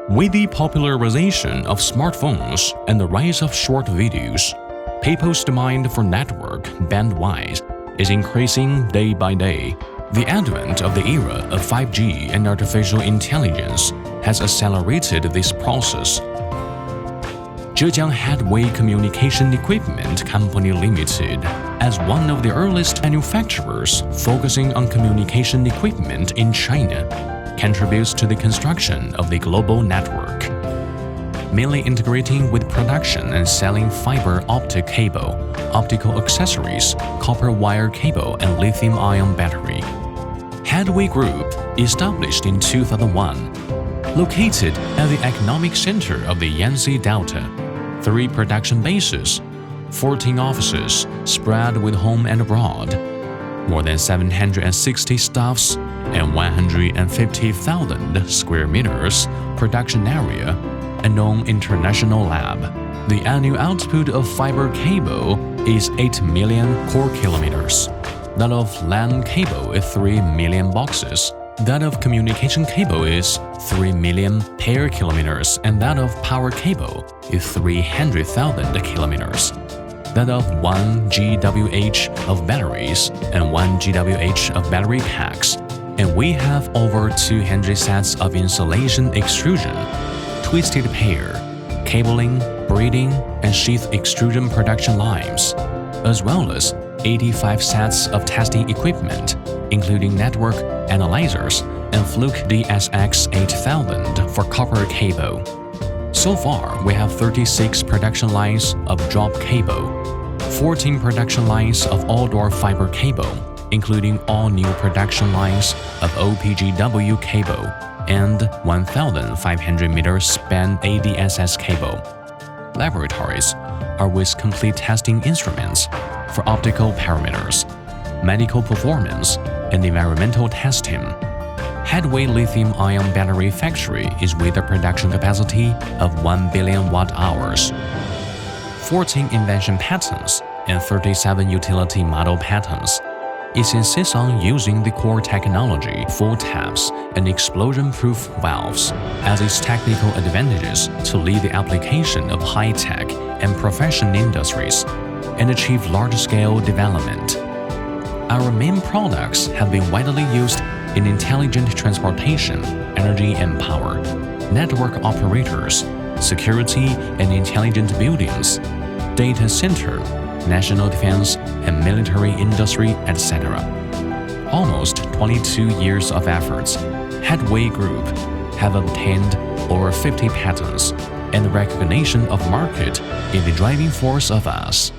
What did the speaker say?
With the popularization of smartphones and the rise of short videos, people's demand for network bandwidth is increasing day by day. The advent of the era of 5G and artificial intelligence has accelerated this process. Zhejiang Headway Communication Equipment Company Limited, as one of the earliest manufacturers focusing on communication equipment in China, contributes to the construction of the global network, mainly integrating with production and selling fiber optic cable, optical accessories, copper wire cable, and lithium-ion battery. Headway Group, established in 2001, located at the economic center of the Yangtze Delta, 3 production bases, 14 offices spread with home and abroad, more than 760 staffs, and 150,000 square meters production area, and an international lab. The annual output of fiber cable is 8 million core kilometers. That of LAN cable is 3 million boxes. That of communication cable is 3 million pair kilometers, and that of power cable is 300,000 kilometers. That of 1 GWh of batteries and 1 GWh of battery packs. And we have over 200 sets of insulation extrusion, twisted pair, cabling, braiding, and sheath extrusion production lines, as well as 85 sets of testing equipment, including network analyzers and Fluke DSX8000 for copper cable. So far, we have 36 production lines of drop cable, 14 production lines of all-door fiber cable, including all new production lines of OPGW cable and 1,500-meter span ADSS cable. Laboratories are with complete testing instruments for optical parameters, medical performance, and environmental testing. Headway lithium-ion battery factory is with a production capacity of 1 billion watt-hours, 14 invention patents, and 37 utility model patents. It insists on using the core technology, full taps, and explosion-proof valves as its technical advantages to lead the application of high-tech and professional industries and achieve large-scale development. Our main products have been widely used in intelligent transportation, energy and power, network operators, security and intelligent buildings, data center, national defense and military industry, etc. Almost 22 years of efforts, Headway Group have obtained over 50 patents, and the recognition of market is the driving force of us.